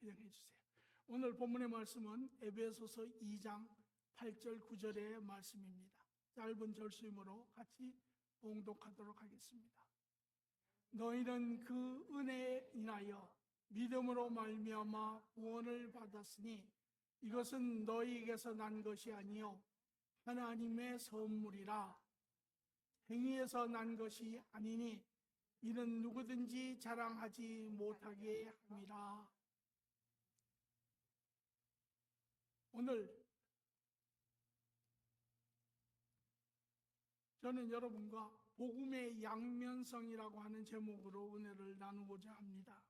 회장해 주세요. 오늘 본문의 말씀은 에베소서 2장 8절 9절의 말씀입니다. 짧은 절수이므로 같이 봉독하도록 하겠습니다. 너희는 그 은혜에 인하여 믿음으로 말미암아 구원을 받았으니 이것은 너희에게서 난 것이 아니요 하나님의 선물이라. 행위에서 난 것이 아니니 이는 누구든지 자랑하지 못하게 함이라. 오늘 저는 여러분과 복음의 양면성이라고 하는 제목으로 은혜를 나누고자 합니다.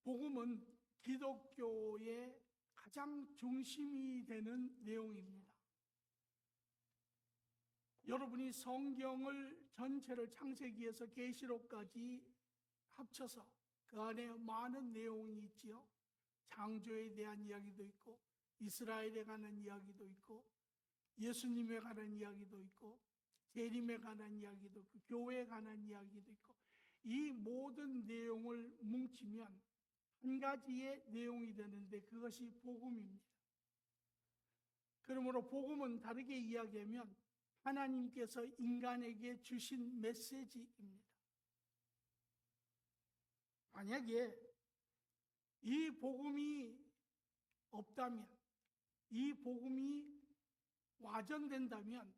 복음은 기독교의 가장 중심이 되는 내용입니다. 여러분이 성경을 전체를 창세기에서 계시록까지 합쳐서 그 안에 많은 내용이 있지요. 창조에 대한 이야기도 있고 이스라엘에 관한 이야기도 있고 예수님에 관한 이야기도 있고 재림에 관한 이야기도 있고 교회에 관한 이야기도 있고 이 모든 내용을 뭉치면 한 가지의 내용이 되는데 그것이 복음입니다. 그러므로 복음은 다르게 이야기하면 하나님께서 인간에게 주신 메시지입니다. 만약에 이 복음이 없다면, 이 복음이 와전된다면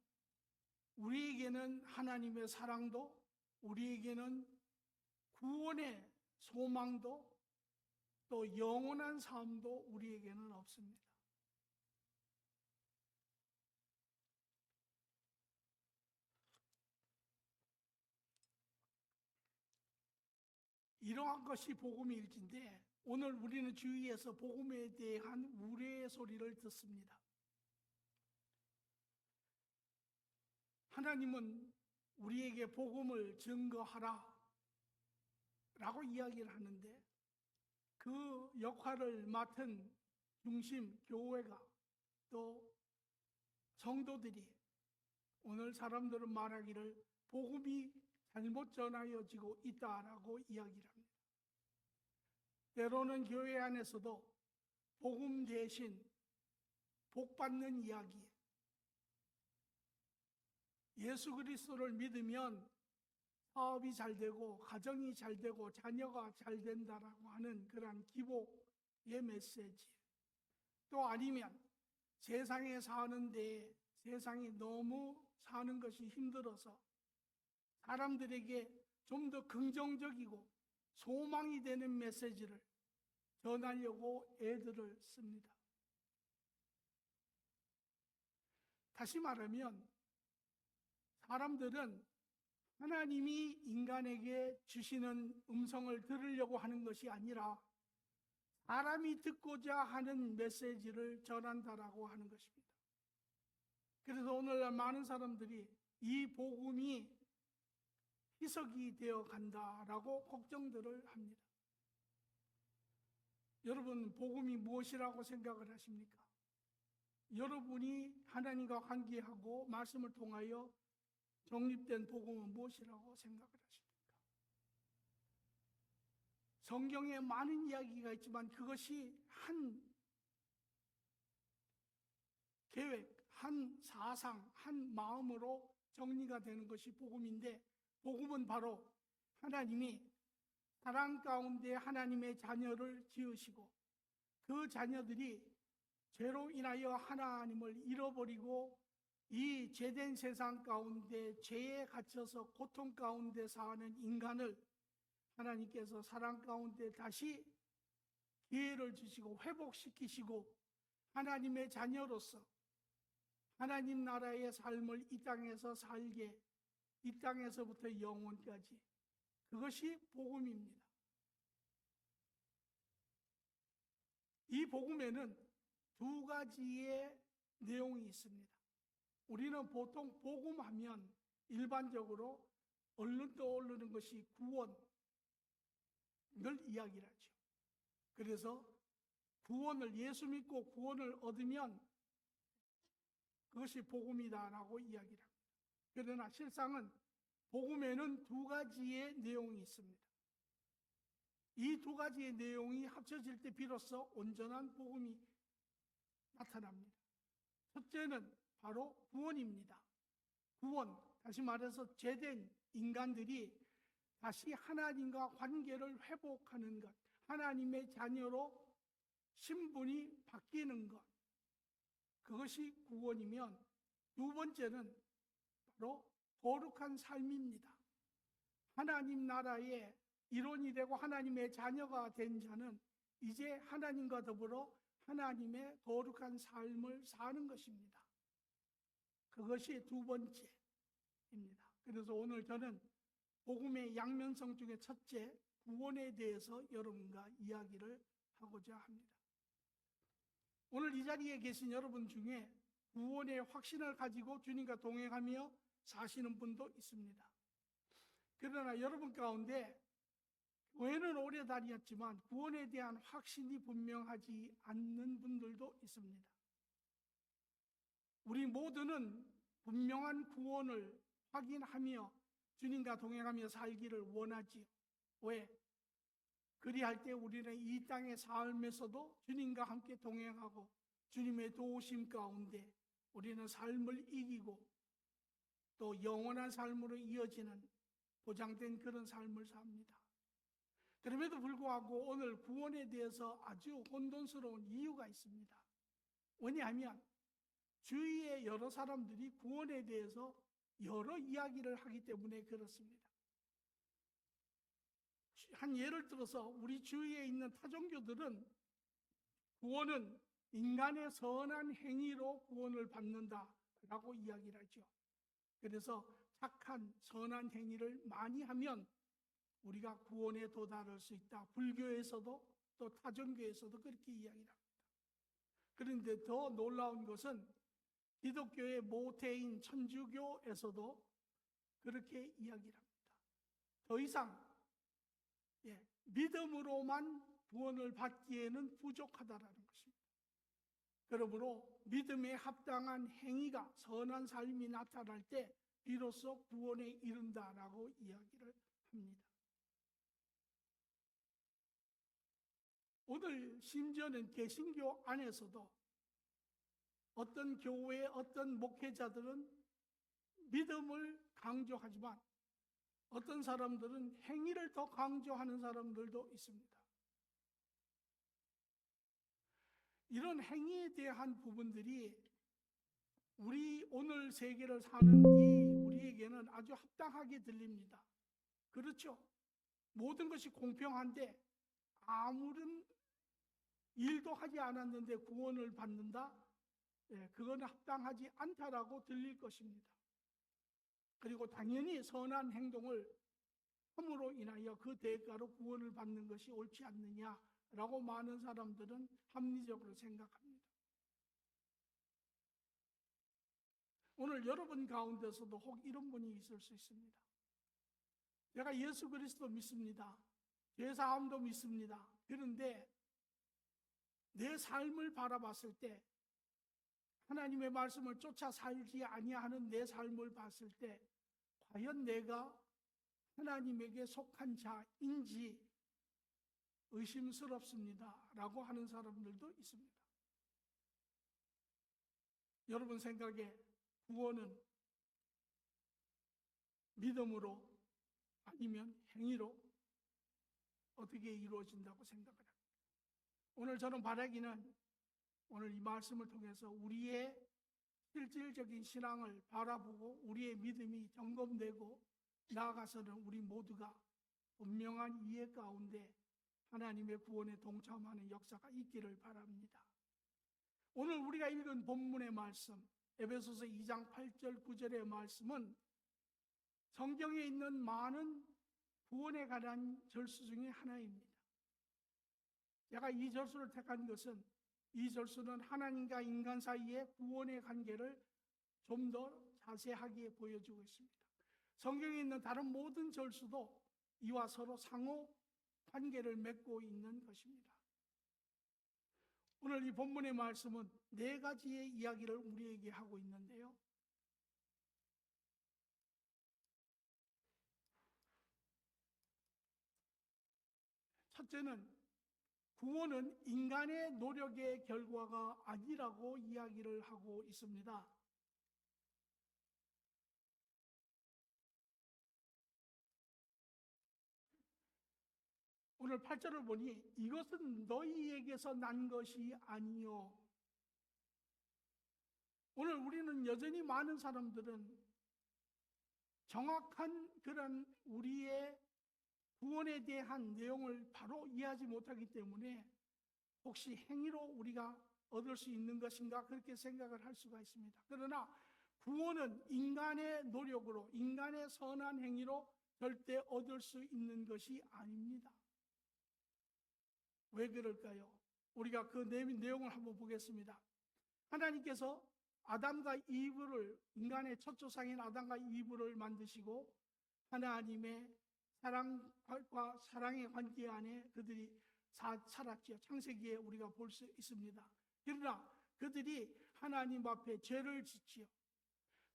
우리에게는 하나님의 사랑도, 우리에게는 구원의 소망도, 또 영원한 삶도 우리에게는 없습니다. 이러한 것이 복음의 일진데 오늘 우리는 주위에서 복음에 대한 우려의 소리를 듣습니다. 하나님은 우리에게 복음을 증거하라 라고 이야기를 하는데 그 역할을 맡은 중심 교회가 또 성도들이 오늘 사람들은 말하기를 복음이 잘못 전하여지고 있다라고 이야기를 합니다. 때로는 교회 안에서도 복음 대신 복받는 이야기, 예수 그리스도를 믿으면 사업이 잘 되고 가정이 잘 되고 자녀가 잘 된다라고 하는 그런 기복의 메시지, 또 아니면 세상에 사는데 세상이 너무 사는 것이 힘들어서 사람들에게 좀 더 긍정적이고 소망이 되는 메시지를 전하려고 애들을 씁니다. 다시 말하면 사람들은 하나님이 인간에게 주시는 음성을 들으려고 하는 것이 아니라 사람이 듣고자 하는 메시지를 전한다라고 하는 것입니다. 그래서 오늘날 많은 사람들이 이 복음이 희석이 되어 간다라고 걱정들을 합니다. 여러분, 복음이 무엇이라고 생각을 하십니까? 여러분이 하나님과 관계하고 말씀을 통하여 정립된 복음은 무엇이라고 생각을 하십니까? 성경에 많은 이야기가 있지만 그것이 한 계획, 한 사상, 한 마음으로 정리가 되는 것이 복음인데 복음은 바로 하나님이 사랑 가운데 하나님의 자녀를 지으시고 그 자녀들이 죄로 인하여 하나님을 잃어버리고 이 죄된 세상 가운데 죄에 갇혀서 고통 가운데 사는 인간을 하나님께서 사랑 가운데 다시 기회를 주시고 회복시키시고 하나님의 자녀로서 하나님 나라의 삶을 이 땅에서 살게, 이 땅에서부터 영원까지, 그것이 복음입니다. 이 복음에는 두 가지의 내용이 있습니다. 우리는 보통 복음하면 일반적으로 얼른 떠오르는 것이 구원을 이야기를 하죠. 그래서 구원을, 예수 믿고 구원을 얻으면 그것이 복음이다라고 이야기를 합니다. 그러나 실상은 복음에는 두 가지의 내용이 있습니다. 이 두 가지의 내용이 합쳐질 때 비로소 온전한 복음이 나타납니다. 첫째는 바로 구원입니다. 구원, 다시 말해서 죄된 인간들이 다시 하나님과 관계를 회복하는 것, 하나님의 자녀로 신분이 바뀌는 것, 그것이 구원이면, 두 번째는 바로 거룩한 삶입니다. 하나님 나라의 일원이 되고 하나님의 자녀가 된 자는 이제 하나님과 더불어 하나님의 거룩한 삶을 사는 것입니다. 그것이 두 번째입니다. 그래서 오늘 저는 복음의 양면성 중에 첫째, 구원에 대해서 여러분과 이야기를 하고자 합니다. 오늘 이 자리에 계신 여러분 중에 구원의 확신을 가지고 주님과 동행하며 사시는 분도 있습니다. 그러나 여러분 가운데 교회는 오래 다녔지만 구원에 대한 확신이 분명하지 않는 분들도 있습니다. 우리 모두는 분명한 구원을 확인하며 주님과 동행하며 살기를 원하지요. 왜? 그리할 때 우리는 이 땅의 삶에서도 주님과 함께 동행하고 주님의 도우심 가운데 우리는 삶을 이기고 또 영원한 삶으로 이어지는 보장된 그런 삶을 삽니다. 그럼에도 불구하고 오늘 구원에 대해서 아주 혼돈스러운 이유가 있습니다. 왜냐하면 주위의 여러 사람들이 구원에 대해서 여러 이야기를 하기 때문에 그렇습니다. 한 예를 들어서 우리 주위에 있는 타종교들은 구원은 인간의 선한 행위로 구원을 받는다라고 이야기를 하죠. 그래서 착한 선한 행위를 많이 하면 우리가 구원에 도달할 수 있다. 불교에서도 또 타종교에서도 그렇게 이야기를 합니다. 그런데 더 놀라운 것은 기독교의 모태인 천주교에서도 그렇게 이야기를 합니다. 더 이상 믿음으로만 구원을 받기에는 부족하다라는 것입니다. 그러므로 믿음에 합당한 행위가 선한 삶이 나타날 때 비로소 구원에 이른다라고 이야기를 합니다. 오늘 심지어는 개신교 안에서도 어떤 교회의 어떤 목회자들은 믿음을 강조하지만 어떤 사람들은 행위를 더 강조하는 사람들도 있습니다. 이런 행위에 대한 부분들이 우리 오늘 세계를 사는 우리에게는 아주 합당하게 들립니다. 그렇죠? 모든 것이 공평한데 아무런 일도 하지 않았는데 구원을 받는다? 그건 합당하지 않다라고 들릴 것입니다. 그리고 당연히 선한 행동을 함으로 인하여 그 대가로 구원을 받는 것이 옳지 않느냐라고 많은 사람들은 합리적으로 생각합니다. 오늘 여러분 가운데서도 혹 이런 분이 있을 수 있습니다. 제가 예수 그리스도 믿습니다. 죄사함도 믿습니다. 그런데 내 삶을 바라봤을 때 하나님의 말씀을 쫓아 살지 아니하는 내 삶을 봤을 때 과연 내가 하나님에게 속한 자인지 의심스럽습니다 라고 하는 사람들도 있습니다. 여러분 생각에 구원은 믿음으로 아니면 행위로 어떻게 이루어진다고 생각을 합니다. 오늘 저는 바라기는 오늘 이 말씀을 통해서 우리의 실질적인 신앙을 바라보고 우리의 믿음이 점검되고 나아가서는 우리 모두가 분명한 이해 가운데 하나님의 구원에 동참하는 역사가 있기를 바랍니다. 오늘 우리가 읽은 본문의 말씀 에베소서 2장 8절 9절의 말씀은 성경에 있는 많은 구원에 관한 절수 중에 하나입니다. 제가 이 절수를 택한 것은 이 절수는 하나님과 인간 사이의 구원의 관계를 좀 더 자세하게 보여주고 있습니다. 성경에 있는 다른 모든 절수도 이와 서로 상호 관계를 맺고 있는 것입니다. 오늘 이 본문의 말씀은 네 가지의 이야기를 우리에게 하고 있는데요. 첫째는 구원은 인간의 노력의 결과가 아니라고 이야기를 하고 있습니다. 오늘 8절을 보니 이것은 너희에게서 난 것이 아니요. 오늘 우리는 여전히 많은 사람들은 정확한 그런 우리의 구원에 대한 내용을 바로 이해하지 못하기 때문에 혹시 행위로 우리가 얻을 수 있는 것인가 그렇게 생각을 할 수가 있습니다. 그러나 구원은 인간의 노력으로, 인간의 선한 행위로 절대 얻을 수 있는 것이 아닙니다. 왜 그럴까요? 우리가 그 내용을 한번 보겠습니다. 하나님께서 아담과 이브를, 인간의 첫 조상인 아담과 이브를 만드시고 하나님의 사랑과 사랑의 관계 안에 그들이 살았지요. 창세기에 우리가 볼 수 있습니다. 그러나 그들이 하나님 앞에 죄를 짓지요.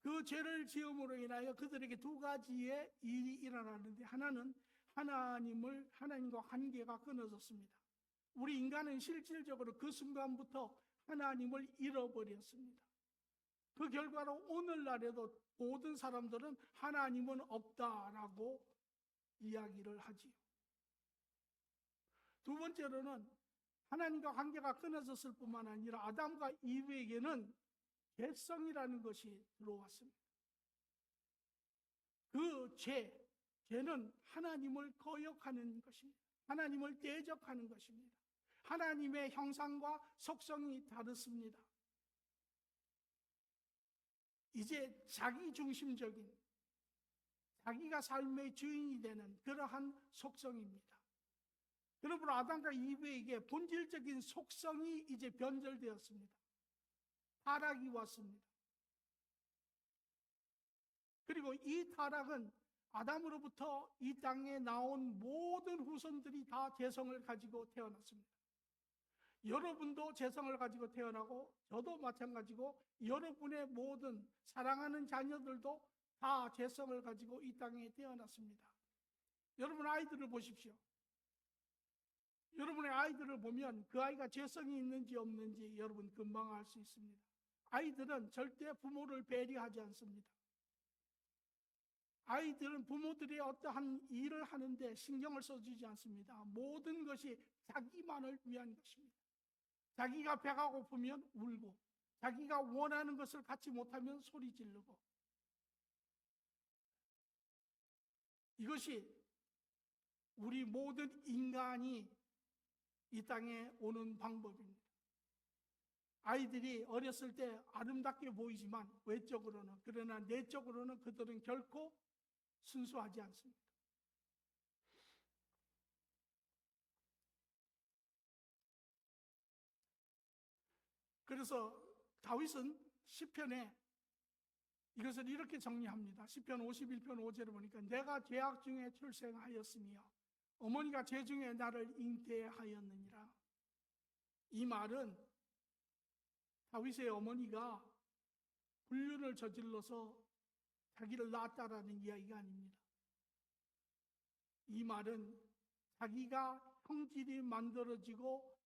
그 죄를 지음으로 인하여 그들에게 두 가지의 일이 일어나는데, 하나는 하나님과 관계가 끊어졌습니다. 우리 인간은 실질적으로 그 순간부터 하나님을 잃어버렸습니다. 그 결과로 오늘날에도 모든 사람들은 하나님은 없다라고 이야기를 하지요. 두 번째로는 하나님과 관계가 끊어졌을 뿐만 아니라 아담과 이브에게는 죄성이라는 것이 들어왔습니다. 그 죄는 하나님을 거역하는 것입니다. 하나님을 대적하는 것입니다. 하나님의 형상과 속성이 다르습니다. 이제 자기 중심적인, 자기가 삶의 주인이 되는 그러한 속성입니다. 그러므로 아담과 이브에게 본질적인 속성이 이제 변절되었습니다. 타락이 왔습니다. 그리고 이 타락은 아담으로부터 이 땅에 나온 모든 후손들이 다 죄성을 가지고 태어났습니다. 여러분도 죄성을 가지고 태어나고 저도 마찬가지고 여러분의 모든 사랑하는 자녀들도 다 죄성을 가지고 이 땅에 태어났습니다. 여러분 아이들을 보십시오. 여러분의 아이들을 보면 그 아이가 죄성이 있는지 없는지 여러분 금방 알 수 있습니다. 아이들은 절대 부모를 배려하지 않습니다. 아이들은 부모들이 어떠한 일을 하는데 신경을 써주지 않습니다. 모든 것이 자기만을 위한 것입니다. 자기가 배가 고프면 울고, 자기가 원하는 것을 갖지 못하면 소리 지르고, 이것이 우리 모든 인간이 이 땅에 오는 방법입니다. 아이들이 어렸을 때 아름답게 보이지만 외적으로는, 그러나 내적으로는 그들은 결코 순수하지 않습니다. 그래서 다윗은 시편에 이것을 이렇게 정리합니다. 시편 51편 5절을 보니까 내가 죄악 중에 출생하였으며 어머니가 죄 중에 나를 잉태하였느니라. 이 말은 다윗의 어머니가 불륜을 저질러서 자기를 낳았다라는 이야기가 아닙니다. 이 말은 자기가 형질이 만들어지고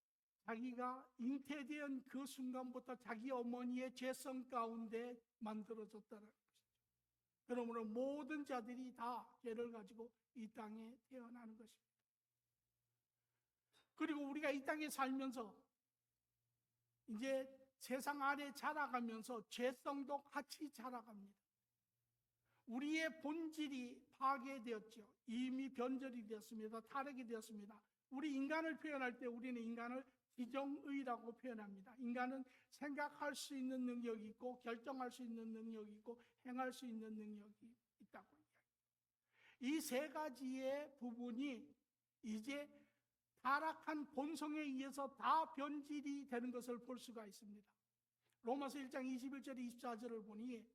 자기가 잉태된 그 순간부터 자기 어머니의 죄성 가운데 만들어졌다는 것이죠. 그러므로 모든 자들이 다 죄를 가지고 이 땅에 태어나는 것입니다. 그리고 우리가 이 땅에 살면서 이제 세상 안에 자라가면서 죄성도 같이 자라갑니다. 우리의 본질이 파괴되었죠. 이미 변절이 되었습니다. 타락이 되었습니다. 우리 인간을 표현할 때 우리는 인간을 지정의라고 표현합니다. 인간은 생각할 수 있는 능력이 있고 결정할 수 있는 능력이 있고 행할 수 있는 능력이 있다고 이야기합니다. 이 세 가지의 부분이 이제 타락한 본성에 의해서 다 변질이 되는 것을 볼 수가 있습니다. 로마서 1장 21절 24절을 보니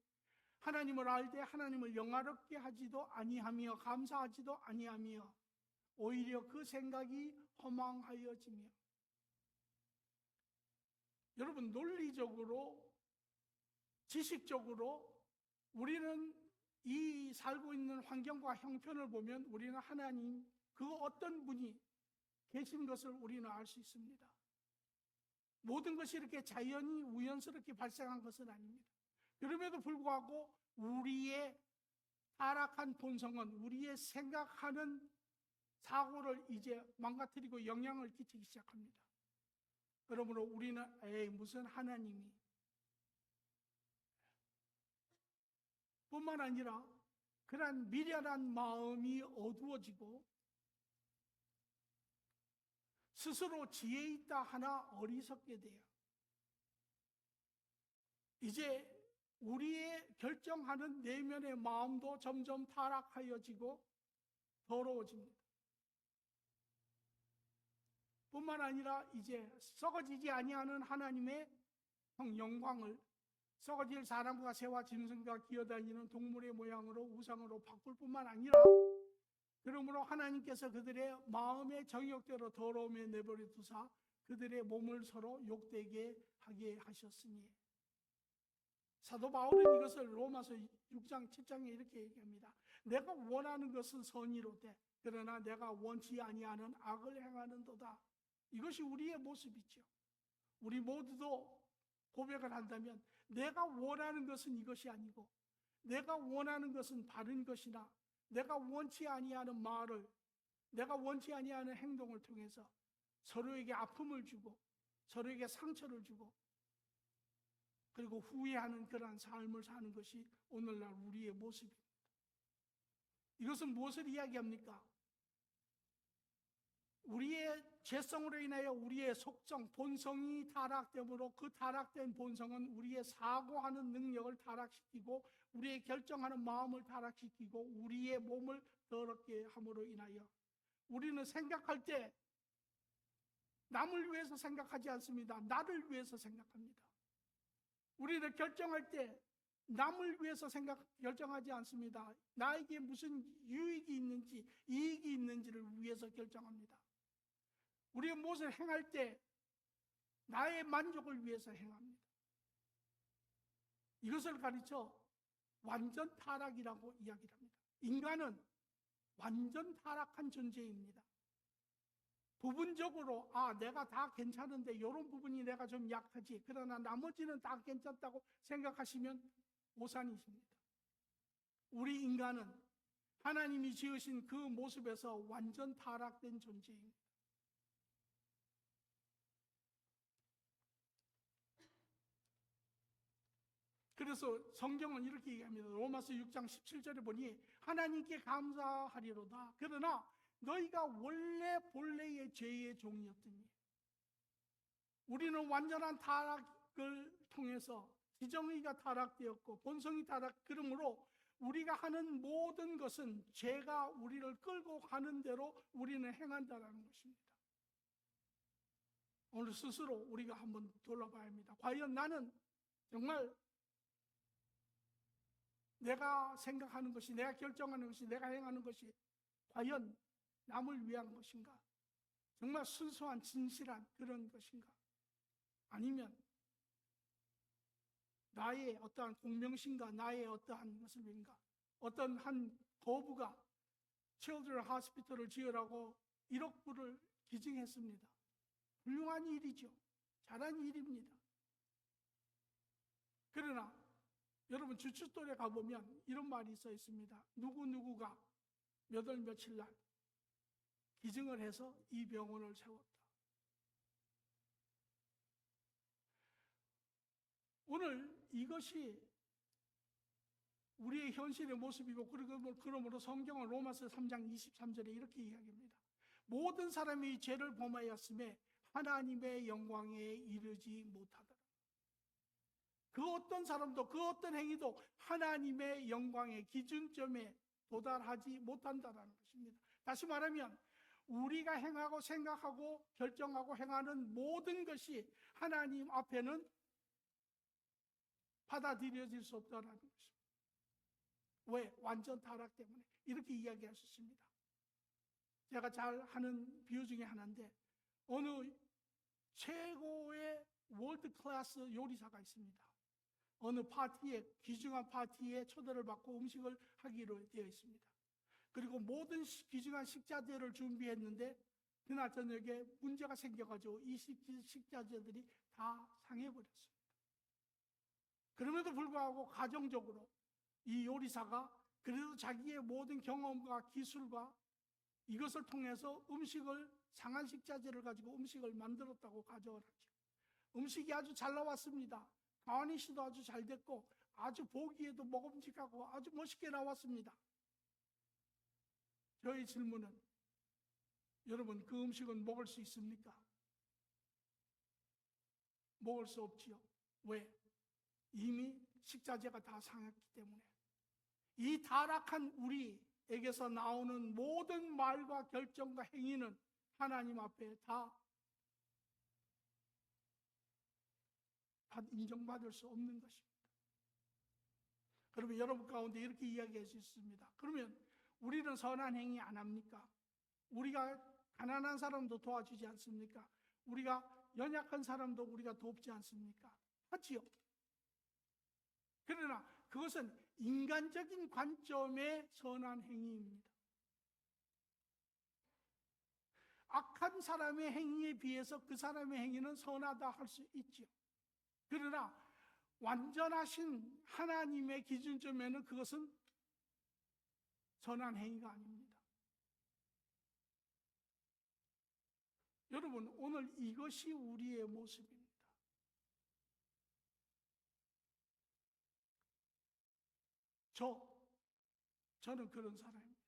하나님을 알되 하나님을 영화롭게 하지도 아니하며 감사하지도 아니하며 오히려 그 생각이 허망하여지며. 여러분, 논리적으로 지식적으로 우리는 이 살고 있는 환경과 형편을 보면 우리는 하나님 그 어떤 분이 계신 것을 우리는 알 수 있습니다. 모든 것이 이렇게 자연히 우연스럽게 발생한 것은 아닙니다. 그럼에도 불구하고 우리의 타락한 본성은 우리의 생각하는 사고를 이제 망가뜨리고 영향을 끼치기 시작합니다. 그러므로 우리는 무슨 하나님이 뿐만 아니라 그러한 미련한 마음이 어두워지고 스스로 지혜 있다 하나 어리석게 돼요. 이제 우리의 결정하는 내면의 마음도 점점 타락하여지고 더러워집니다. 뿐만 아니라 이제 썩어지지 아니하는 하나님의 영광을 썩어질 사람과 새와 짐승과 기어다니는 동물의 모양으로 우상으로 바꿀 뿐만 아니라, 그러므로 하나님께서 그들의 마음의 정욕대로 더러움에 내버려 두사 그들의 몸을 서로 욕되게 하게 하셨으니. 사도 바울은 이것을 로마서 6장 7장에 이렇게 얘기합니다. 내가 원하는 것은 선의로되 그러나 내가 원치 아니하는 악을 행하는도다. 이것이 우리의 모습이죠. 우리 모두도 고백을 한다면 내가 원하는 것은 이것이 아니고 내가 원하는 것은 바른 것이나 내가 원치 아니하는 말을, 내가 원치 아니하는 행동을 통해서 서로에게 아픔을 주고 서로에게 상처를 주고 그리고 후회하는 그러한 삶을 사는 것이 오늘날 우리의 모습입니다. 이것은 무엇을 이야기합니까? 우리의 죄성으로 인하여 우리의 속성, 본성이 타락되므로 그 타락된 본성은 우리의 사고하는 능력을 타락시키고 우리의 결정하는 마음을 타락시키고 우리의 몸을 더럽게 함으로 인하여 우리는 생각할 때 남을 위해서 생각하지 않습니다. 나를 위해서 생각합니다. 우리는 결정할 때 남을 위해서 결정하지 않습니다. 나에게 무슨 유익이 있는지 이익이 있는지를 위해서 결정합니다. 우리의 무엇을 행할 때 나의 만족을 위해서 행합니다. 이것을 가르쳐 완전 타락이라고 이야기를 합니다. 인간은 완전 타락한 존재입니다. 부분적으로 내가 다 괜찮은데 이런 부분이 내가 좀 약하지, 그러나 나머지는 다 괜찮다고 생각하시면 오산이십니다. 우리 인간은 하나님이 지으신 그 모습에서 완전 타락된 존재입니다. 그래서 성경은 이렇게 얘기합니다. 로마서 6장 17절에 보니 하나님께 감사하리로다. 그러나 너희가 원래 본래의 죄의 종이었더니. 우리는 완전한 타락을 통해서 지정의가 타락되었고 본성이 그러므로 우리가 하는 모든 것은 죄가 우리를 끌고 가는 대로 우리는 행한다는 것입니다. 오늘 스스로 우리가 한번 돌아봐야 합니다. 과연 나는 정말 내가 생각하는 것이, 내가 결정하는 것이, 내가 행하는 것이 과연 남을 위한 것인가? 정말 순수한 진실한 그런 것인가? 아니면 나의 어떠한 공명심과 나의 어떠한 것을 위한가? 어떤 한 거부가 Children's Hospital을 지으라고 1억 불을 기증했습니다. 훌륭한 일이죠. 잘한 일입니다. 그러나 여러분 주춧돌에 가보면 이런 말이 써 있습니다. 누구누구가 몇 월 며칠 날 기증을 해서 이 병원을 세웠다. 오늘 이것이 우리의 현실의 모습이고, 그러므로 성경은 로마서 3장 23절에 이렇게 이야기합니다. 모든 사람이 죄를 범하였음에 하나님의 영광에 이르지 못하더라. 그 어떤 사람도 그 어떤 행위도 하나님의 영광의 기준점에 도달하지 못한다는 것입니다. 다시 말하면 우리가 행하고 생각하고 결정하고 행하는 모든 것이 하나님 앞에는 받아들여질 수 없다는 것입니다. 왜? 완전 타락 때문에. 이렇게 이야기하셨습니다. 제가 잘 하는 비유 중에 하나인데, 어느 최고의 월드 클래스 요리사가 있습니다. 어느 파티에, 귀중한 파티에 초대를 받고 음식을 하기로 되어 있습니다. 그리고 모든 귀중한 식자재를 준비했는데 그날 저녁에 문제가 생겨가지고 이 식자재들이 다 상해버렸습니다. 그럼에도 불구하고 가정적으로 이 요리사가 그래도 자기의 모든 경험과 기술과 이것을 통해서 상한 식자재를 가지고 음식을 만들었다고 가정을 하죠. 음식이 아주 잘 나왔습니다. 가니쉬도 아주 잘 됐고 아주 보기에도 먹음직하고 아주 멋있게 나왔습니다. 저의 질문은, 여러분, 그 음식은 먹을 수 있습니까? 먹을 수 없지요. 왜? 이미 식자재가 다 상했기 때문에. 이 타락한 우리에게서 나오는 모든 말과 결정과 행위는 하나님 앞에 다 인정받을 수 없는 것입니다. 그러면 여러분 가운데 이렇게 이야기할 수 있습니다. 그러면 우리는 선한 행위 안 합니까? 우리가 가난한 사람도 도와주지 않습니까? 우리가 연약한 사람도 우리가 돕지 않습니까? 하지요. 그러나 그것은 인간적인 관점의 선한 행위입니다. 악한 사람의 행위에 비해서 그 사람의 행위는 선하다 할 수 있지요. 그러나 완전하신 하나님의 기준점에는 그것은 선한 행위가 아닙니다. 여러분, 오늘 이것이 우리의 모습입니다. 저는 그런 사람입니다.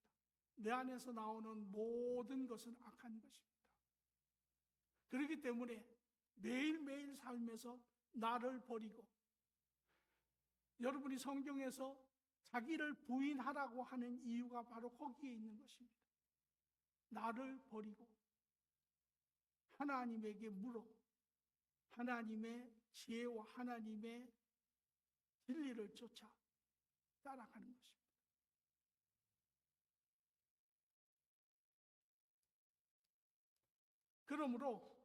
내 안에서 나오는 모든 것은 악한 것입니다. 그렇기 때문에 매일매일 삶에서 나를 버리고, 여러분이 성경에서 자기를 부인하라고 하는 이유가 바로 거기에 있는 것입니다. 나를 버리고 하나님에게 물어 하나님의 지혜와 하나님의 진리를 쫓아 따라가는 것입니다. 그러므로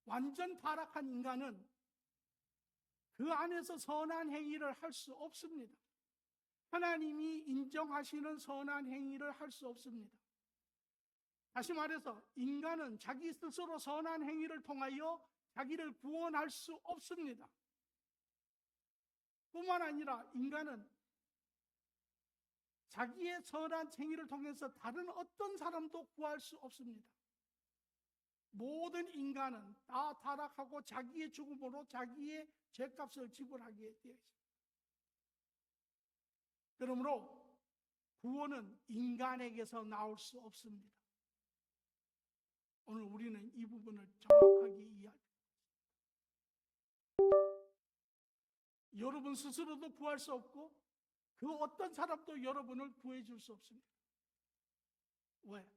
완전 타락한 인간은 그 안에서 선한 행위를 할 수 없습니다. 하나님이 인정하시는 선한 행위를 할 수 없습니다. 다시 말해서 인간은 자기 스스로 선한 행위를 통하여 자기를 구원할 수 없습니다. 뿐만 아니라 인간은 자기의 선한 행위를 통해서 다른 어떤 사람도 구할 수 없습니다. 모든 인간은 다 타락하고 자기의 죽음으로 자기의 죄값을 지불하게 되어 있습니다. 그러므로 구원은 인간에게서 나올 수 없습니다. 오늘 우리는 이 부분을 정확하게 이해합니다. 여러분 스스로도 구할 수 없고 그 어떤 사람도 여러분을 구해줄 수 없습니다. 왜?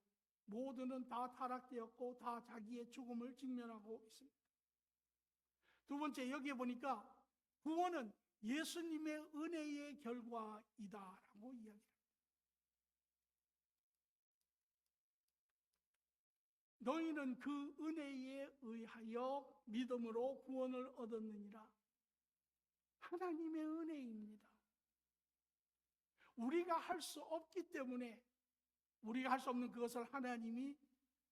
모두는 다 타락되었고 다 자기의 죽음을 직면하고 있습니다. 두 번째, 여기에 보니까 구원은 예수님의 은혜의 결과이다라고 이야기합니다. 너희는 그 은혜에 의하여 믿음으로 구원을 얻었느니라. 하나님의 은혜입니다. 우리가 할 수 없기 때문에, 우리가 할 수 없는 그것을 하나님이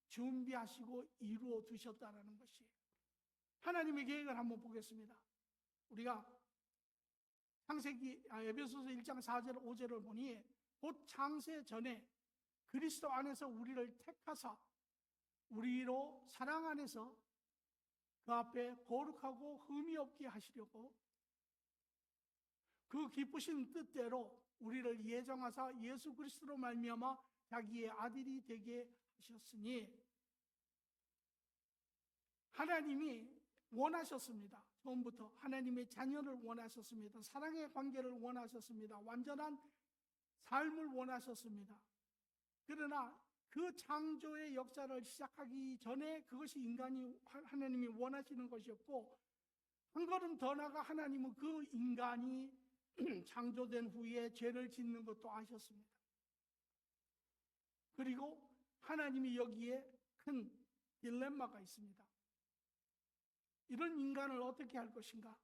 준비하시고 이루어 두셨다는 것이에요. 하나님의 계획을 한번 보겠습니다. 우리가 에베소서 1장 4절 5절을 보니 곧 창세 전에 그리스도 안에서 우리를 택하사 우리로 사랑 안에서 그 앞에 거룩하고 흠이 없게 하시려고 그 기쁘신 뜻대로 우리를 예정하사 예수 그리스도로 말미암아 자기의 아들이 되게 하셨으니, 하나님이 원하셨습니다. 처음부터 하나님의 자녀를 원하셨습니다. 사랑의 관계를 원하셨습니다. 완전한 삶을 원하셨습니다. 그러나 그 창조의 역사를 시작하기 전에 그것이 하나님이 원하시는 것이었고, 한 걸음 더 나아가 하나님은 그 인간이 창조된 후에 죄를 짓는 것도 아셨습니다. 그리고 하나님이 여기에 큰 딜레마가 있습니다. 이런 인간을 어떻게 할 것인가?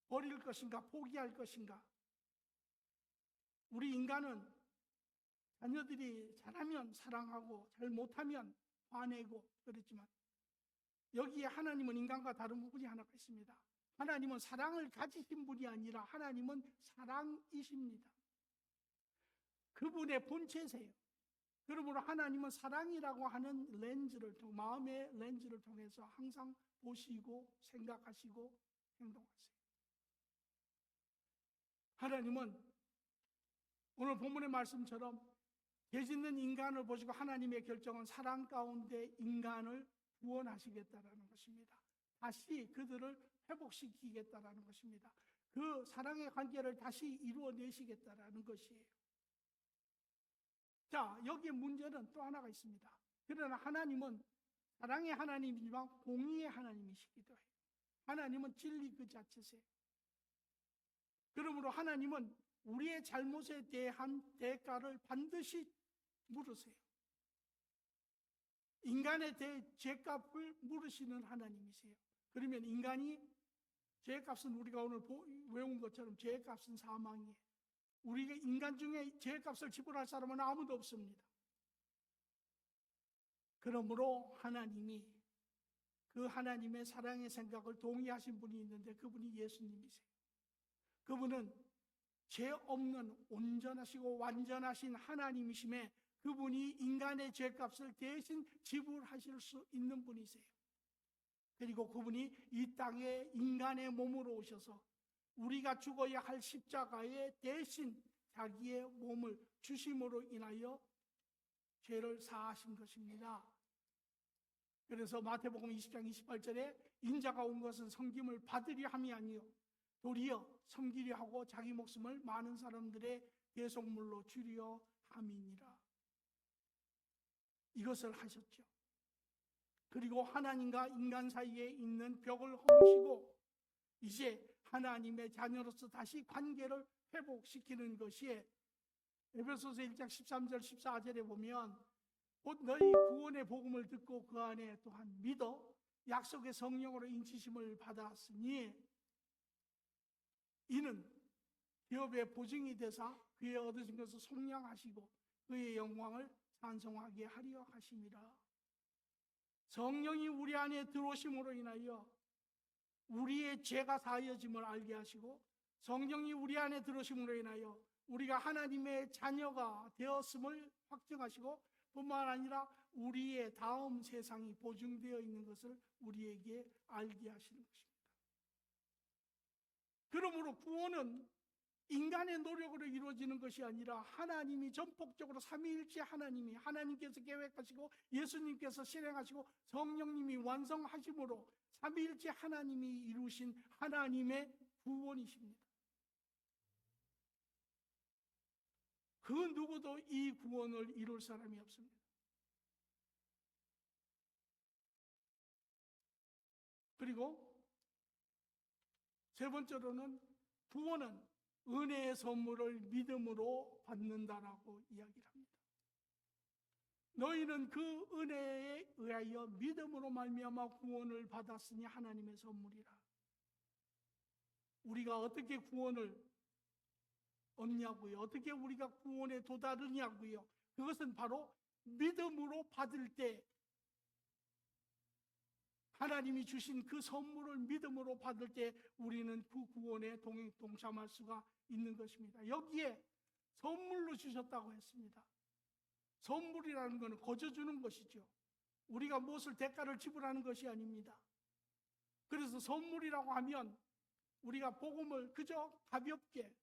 버릴 것인가? 포기할 것인가? 우리 인간은 자녀들이 잘하면 사랑하고 잘 못하면 화내고 그렇지만 여기에 하나님은 인간과 다른 부분이 하나가 있습니다. 하나님은 사랑을 가지신 분이 아니라 하나님은 사랑이십니다. 그분의 본체세요. 그러므로 하나님은 사랑이라고 하는 마음의 렌즈를 통해서 항상 보시고 생각하시고 행동하세요. 하나님은 오늘 본문의 말씀처럼 죄 짓는 인간을 보시고 하나님의 결정은 사랑 가운데 인간을 구원하시겠다라는 것입니다. 다시 그들을 회복시키겠다라는 것입니다. 그 사랑의 관계를 다시 이루어내시겠다라는 것이에요. 자, 여기에 문제는 또 하나가 있습니다. 그러나 하나님은 사랑의 하나님이지만 공의의 하나님이시기도 해요. 하나님은 진리 그 자체세요. 그러므로 하나님은 우리의 잘못에 대한 대가를 반드시 물으세요. 인간에 대해 죄값을 물으시는 하나님이세요. 그러면 인간이 죄값은 우리가 오늘 외운 것처럼 죄값은 사망이에요. 우리가 인간 중에 죄값을 지불할 사람은 아무도 없습니다. 그러므로 하나님이 그 하나님의 사랑의 생각을 동의하신 분이 있는데 그분이 예수님이세요. 그분은 죄 없는 온전하시고 완전하신 하나님이심에 그분이 인간의 죄값을 대신 지불하실 수 있는 분이세요. 그리고 그분이 이 땅에 인간의 몸으로 오셔서 우리가 죽어야 할 십자가에 대신 자기의 몸을 주심으로 인하여 죄를 사하신 것입니다. 그래서 마태복음 20장 28절에 인자가 온 것은 섬김을 받으려 함이 아니요 도리어 섬기려 하고 자기 목숨을 많은 사람들의 대속물로 주려 함이니라. 이것을 하셨죠. 그리고 하나님과 인간 사이에 있는 벽을 허무시고 이제 하나님의 자녀로서 다시 관계를 회복시키는 것이 에베소서 1장 13절 14절에 보면 곧 너희 구원의 복음을 듣고 그 안에 또한 믿어 약속의 성령으로 인치심을 받았으니 이는 기업의 보증이 되사 그의 얻으신 것을 속량하시고 그의 영광을 찬송하게 하려 하심이라. 성령이 우리 안에 들어오심으로 인하여 우리의 죄가 사하여짐을 알게 하시고 성령이 우리 안에 들어오심으로 인하여 우리가 하나님의 자녀가 되었음을 확증하시고 뿐만 아니라 우리의 다음 세상이 보증되어 있는 것을 우리에게 알게 하시는 것입니다. 그러므로 구원은 인간의 노력으로 이루어지는 것이 아니라 하나님이 전폭적으로 삼위일체 하나님께서 계획하시고 예수님께서 실행하시고 성령님이 완성하심으로 삼위일체 하나님이 이루신 하나님의 구원이십니다. 그 누구도 이 구원을 이룰 사람이 없습니다. 그리고 세 번째로는 구원은 은혜의 선물을 믿음으로 받는다라고 이야기를 합니다. 너희는 그 은혜에 의하여 믿음으로 말미암아 구원을 받았으니 하나님의 선물이라. 우리가 어떻게 구원을 얻냐고요? 어떻게 우리가 구원에 도달하냐고요? 그것은 바로 믿음으로 받을 때 하나님이 주신 그 선물을 믿음으로 받을 때 우리는 그 구원에 동참할 수가 있는 것입니다. 여기에 선물로 주셨다고 했습니다. 선물이라는 것은 거저 주는 것이죠. 우리가 무엇을 대가를 지불하는 것이 아닙니다. 그래서 선물이라고 하면 우리가 복음을 그저 가볍게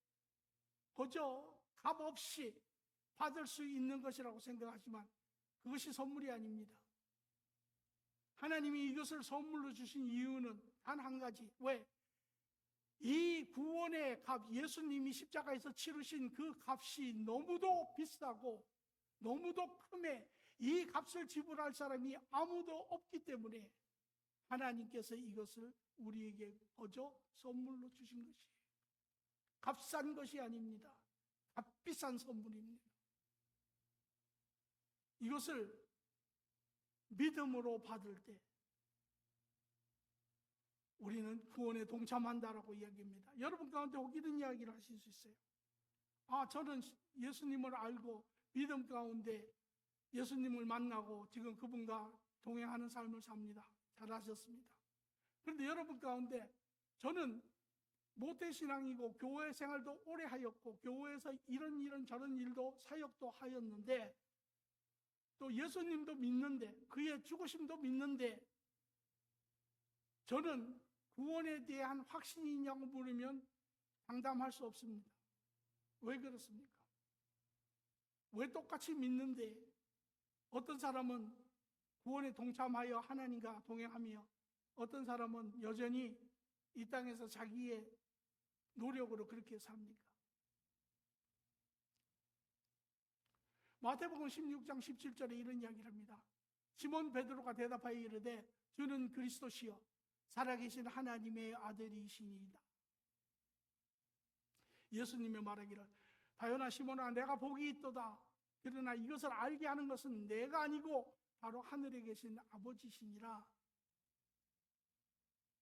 거저 값 없이 받을 수 있는 것이라고 생각하지만 그것이 선물이 아닙니다. 하나님이 이것을 선물로 주신 이유는 단 한 가지. 왜? 이 구원의 값, 예수님이 십자가에서 치르신 그 값이 너무도 비싸고 너무도 크매 이 값을 지불할 사람이 아무도 없기 때문에 하나님께서 이것을 우리에게 거저 선물로 주신 것이에요. 값싼 것이 아닙니다. 값비싼 선물입니다. 이것을 믿음으로 받을 때 우리는 구원에 동참한다라고 이야기합니다. 여러분 가운데 혹 이런 이야기를 하실 수 있어요. 저는 예수님을 알고 믿음 가운데 예수님을 만나고 지금 그분과 동행하는 삶을 삽니다. 잘하셨습니다. 그런데 여러분 가운데 저는 모태신앙이고 교회 생활도 오래 하였고 교회에서 이런 저런 일도 사역도 하였는데 또 예수님도 믿는데 그의 죽으심도 믿는데 저는 구원에 대한 확신이 있냐고 물으면 장담할 수 없습니다. 왜 그렇습니까? 왜 똑같이 믿는데 어떤 사람은 구원에 동참하여 하나님과 동행하며 어떤 사람은 여전히 이 땅에서 자기의 노력으로 그렇게 삽니까? 마태복음 16장 17절에 이런 이야기를 합니다. 시몬 베드로가 대답하여 이르되 주는 그리스도시요 살아계신 하나님의 아들이시니이다. 예수님이 말하기를 바요나 시몬아 내가 복이 있도다. 그러나 이것을 알게 하는 것은 내가 아니고 바로 하늘에 계신 아버지시니라.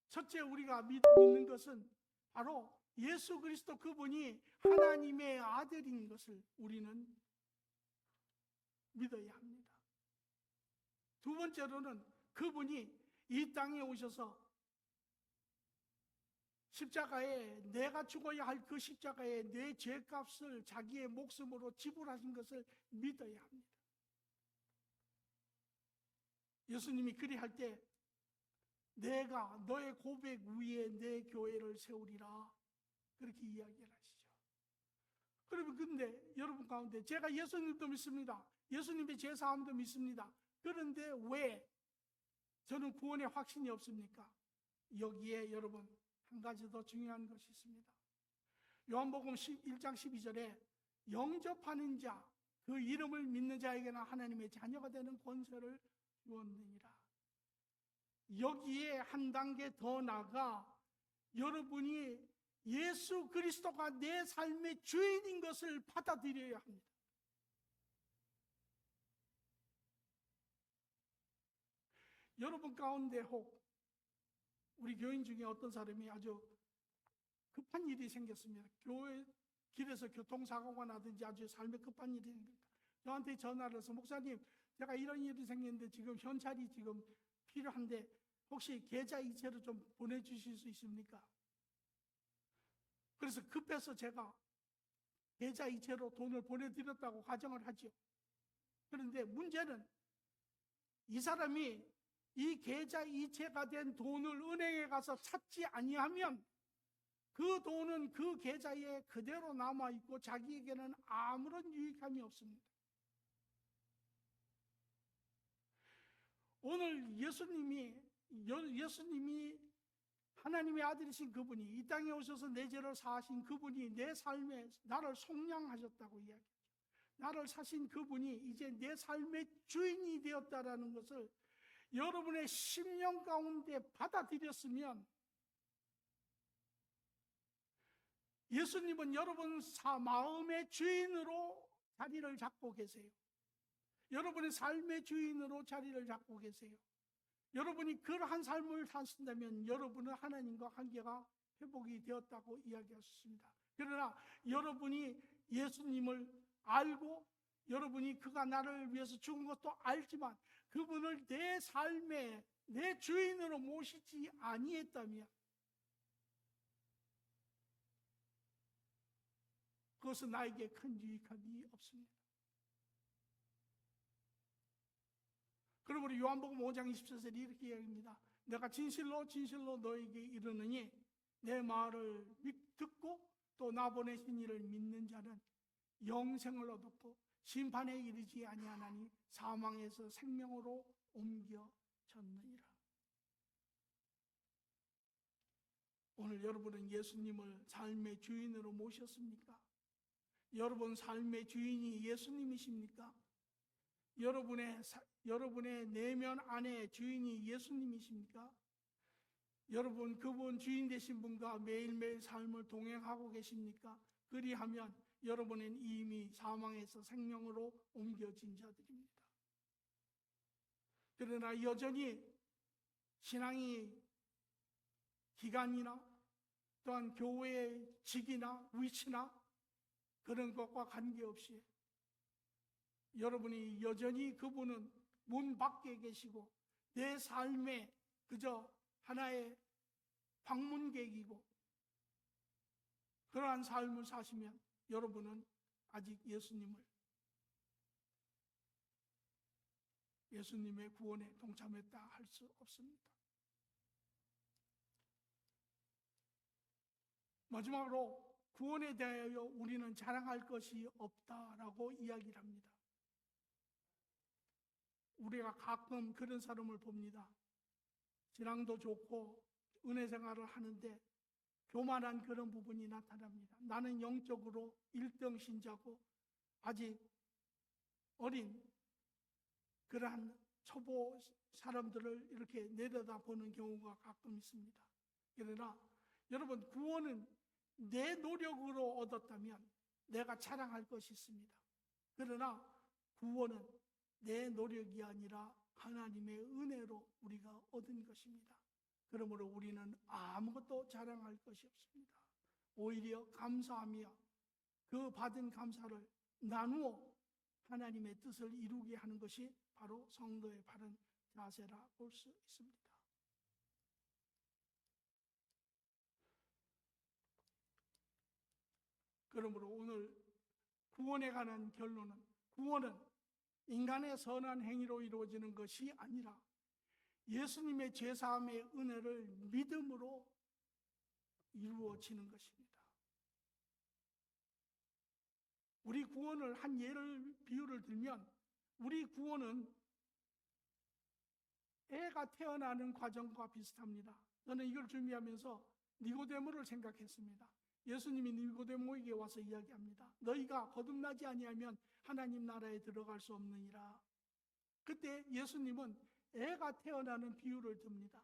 첫째 우리가 믿는 것은 바로 예수 그리스도 그분이 하나님의 아들인 것을 우리는 믿어야 합니다. 두 번째로는 그분이 이 땅에 오셔서 십자가에 내가 죽어야 할 그 십자가에 내 죄값을 자기의 목숨으로 지불하신 것을 믿어야 합니다. 예수님이 그리할 때 내가 너의 고백 위에 내 교회를 세우리라 그렇게 이야기를 하시죠. 그러면 근데 여러분 가운데 제가 예수님도 믿습니다. 예수님의 제사함도 믿습니다. 그런데 왜 저는 구원의 확신이 없습니까? 여기에 여러분 한 가지 더 중요한 것이 있습니다. 요한복음 1장 12절에 영접하는 자, 그 이름을 믿는 자에게는 하나님의 자녀가 되는 권세를 주었느니라. 여기에 한 단계 더 나아가 여러분이 예수 그리스도가 내 삶의 주인인 것을 받아들여야 합니다. 여러분 가운데 혹 우리 교인 중에 어떤 사람이 아주 급한 일이 생겼습니다. 교회 길에서 교통사고가 나든지 아주 삶에 급한 일이 생깁니다. 저한테 전화를 해서 목사님 제가 이런 일이 생겼는데 지금 현찰이 지금 필요한데 혹시 계좌 이체로 좀 보내주실 수 있습니까? 그래서 급해서 제가 계좌 이체로 돈을 보내드렸다고 가정을 하죠. 그런데 문제는 이 사람이 이 계좌 이체가 된 돈을 은행에 가서 찾지 아니하면 그 돈은 그 계좌에 그대로 남아있고 자기에게는 아무런 유익함이 없습니다. 오늘 예수님이 하나님의 아들이신 그분이 이 땅에 오셔서 내 죄를 사하신 그분이 내 삶에 나를 속량하셨다고 이야기하죠. 나를 사신 그분이 이제 내 삶의 주인이 되었다라는 것을 여러분의 심령 가운데 받아들였으면 예수님은 여러분 마음의 주인으로 자리를 잡고 계세요. 여러분의 삶의 주인으로 자리를 잡고 계세요. 여러분이 그러한 삶을 사신다면 여러분은 하나님과 관계가 회복이 되었다고 이야기할 수 있습니다. 그러나 여러분이 예수님을 알고 여러분이 그가 나를 위해서 죽은 것도 알지만 그분을 내 삶에 내 주인으로 모시지 아니했다면 그것은 나에게 큰 유익함이 없습니다. 그러므로 요한복음 5장 24절에 이렇게 이야기합니다. 내가 진실로 진실로 너에게 이르느니 내 말을 듣고 또 나 보내신 이를 믿는 자는 영생을 얻었고 심판에 이르지 아니하나니 사망에서 생명으로 옮겨졌느니라. 오늘 여러분은 예수님을 삶의 주인으로 모셨습니까? 여러분 삶의 주인이 예수님이십니까? 여러분의 내면 안에 주인이 예수님이십니까? 여러분 그분 주인 되신 분과 매일매일 삶을 동행하고 계십니까? 그리하면 여러분은 이미 사망에서 생명으로 옮겨진 자들입니다. 그러나 여전히 신앙이 기간이나 또한 교회의 직이나 위치나 그런 것과 관계없이 여러분이 여전히 그분은 문 밖에 계시고 내 삶에 그저 하나의 방문객이고 그러한 삶을 사시면 여러분은 아직 예수님의 구원에 동참했다 할 수 없습니다. 마지막으로 구원에 대하여 우리는 자랑할 것이 없다라고 이야기를 합니다. 우리가 가끔 그런 사람을 봅니다. 신앙도 좋고 은혜 생활을 하는데 교만한 그런 부분이 나타납니다. 나는 영적으로 1등 신자고 아직 어린 그러한 초보 사람들을 이렇게 내려다보는 경우가 가끔 있습니다. 그러나 여러분, 구원은 내 노력으로 얻었다면 내가 자랑할 것이 있습니다. 그러나 구원은 내 노력이 아니라 하나님의 은혜로 우리가 얻은 것입니다. 그러므로 우리는 아무것도 자랑할 것이 없습니다. 오히려 감사하며 그 받은 감사를 나누어 하나님의 뜻을 이루게 하는 것이 바로 성도의 바른 자세라 볼 수 있습니다. 그러므로 오늘 구원에 관한 결론은, 구원은 인간의 선한 행위로 이루어지는 것이 아니라 예수님의 죄사함의 은혜를 믿음으로 이루어지는 것입니다. 우리 구원을 한 비유를 들면, 우리 구원은 애가 태어나는 과정과 비슷합니다. 저는 이걸 준비하면서 니고데모를 생각했습니다. 예수님이 니고데모에게 와서 이야기합니다. 너희가 거듭나지 아니하면 하나님 나라에 들어갈 수 없느니라. 그때 예수님은 애가 태어나는 비유를 듭니다.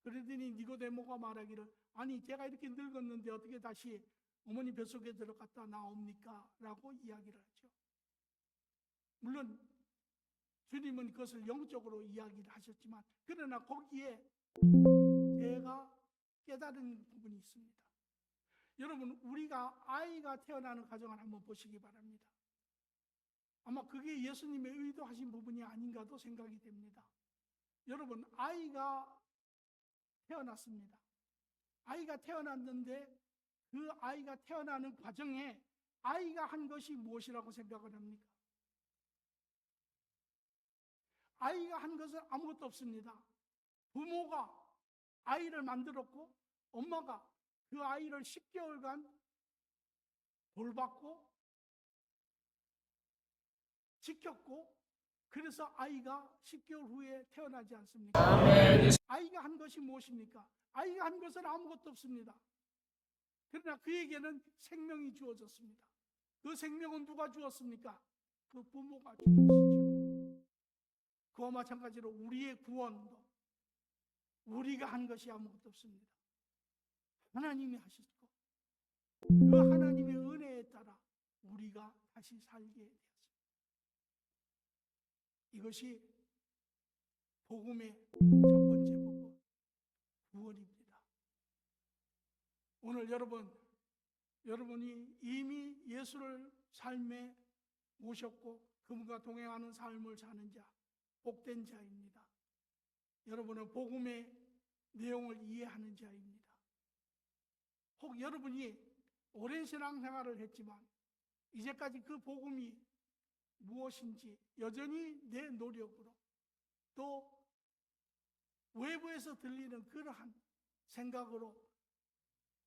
그러더니 니고데모가 말하기를, 아니 제가 이렇게 늙었는데 어떻게 다시 어머니 뱃속에 들어갔다 나옵니까? 라고 이야기를 하죠. 물론 주님은 그것을 영적으로 이야기를 하셨지만, 그러나 거기에 제가 깨달은 부분이 있습니다. 여러분, 우리가 아이가 태어나는 과정을 한번 보시기 바랍니다. 아마 그게 예수님의 의도하신 부분이 아닌가도 생각이 됩니다. 여러분, 아이가 태어났습니다. 아이가 태어났는데 그 아이가 태어나는 과정에 아이가 한 것이 무엇이라고 생각을 합니까? 아이가 한 것은 아무것도 없습니다. 부모가 아이를 만들었고 엄마가 그 아이를 10개월간 돌봤고 지켰고, 그래서 아이가 10개월 후에 태어나지 않습니까? 아멘. 아이가 한 것이 무엇입니까? 아이가 한 것은 아무것도 없습니다. 그러나 그에게는 생명이 주어졌습니다. 그 생명은 누가 주었습니까? 그 부모가 준 것이죠. 그와 마찬가지로 우리의 구원도 우리가 한 것이 아무것도 없습니다. 하나님이 하셨고 그 하나님의 은혜에 따라 우리가 다시 살게 되었습니다. 이것이 복음의 첫 번째 복음, 구원입니다. 오늘 여러분이 이미 예수를 삶에 모셨고 그분과 동행하는 삶을 사는 자, 복된 자입니다. 여러분은 복음의 내용을 이해하는 자입니다. 혹 여러분이 오랜 신앙생활을 했지만 이제까지 그 복음이 무엇인지 여전히 내 노력으로 또 외부에서 들리는 그러한 생각으로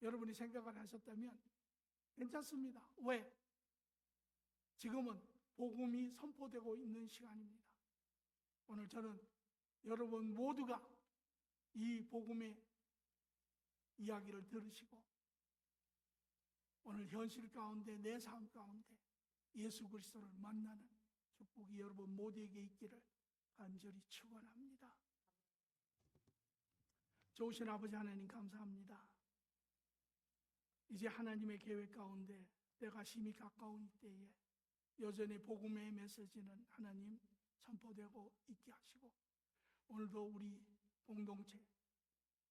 여러분이 생각을 하셨다면 괜찮습니다. 왜? 지금은 복음이 선포되고 있는 시간입니다. 오늘 저는 여러분 모두가 이 복음의 이야기를 들으시고 오늘 현실 가운데 내 삶 가운데 예수 그리스도를 만나는 축복이 여러분 모두에게 있기를 간절히 축원합니다. 좋으신 아버지 하나님 감사합니다. 이제 하나님의 계획 가운데 때가 심히 가까운 때에 여전히 복음의 메시지는 하나님 선포되고 있게 하시고 오늘도 우리 공동체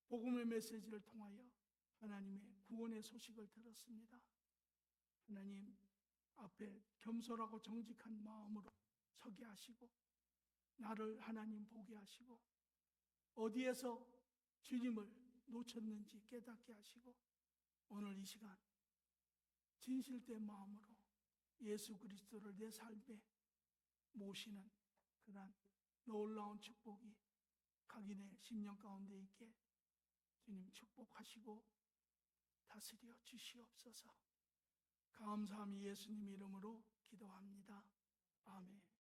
복음의 메시지를 통하여 하나님의 구원의 소식을 들었습니다. 하나님 앞에 겸손하고 정직한 마음으로 서게 하시고 나를 하나님 보게 하시고 어디에서 주님을 놓쳤는지 깨닫게 하시고 오늘 이 시간 진실된 마음으로 예수 그리스도를 내 삶에 모시는 그러한 놀라운 축복이 각인의 심령 가운데 있게 주님 축복하시고 다스려 주시옵소서. 감사함이 예수님 이름으로 기도합니다. 아멘.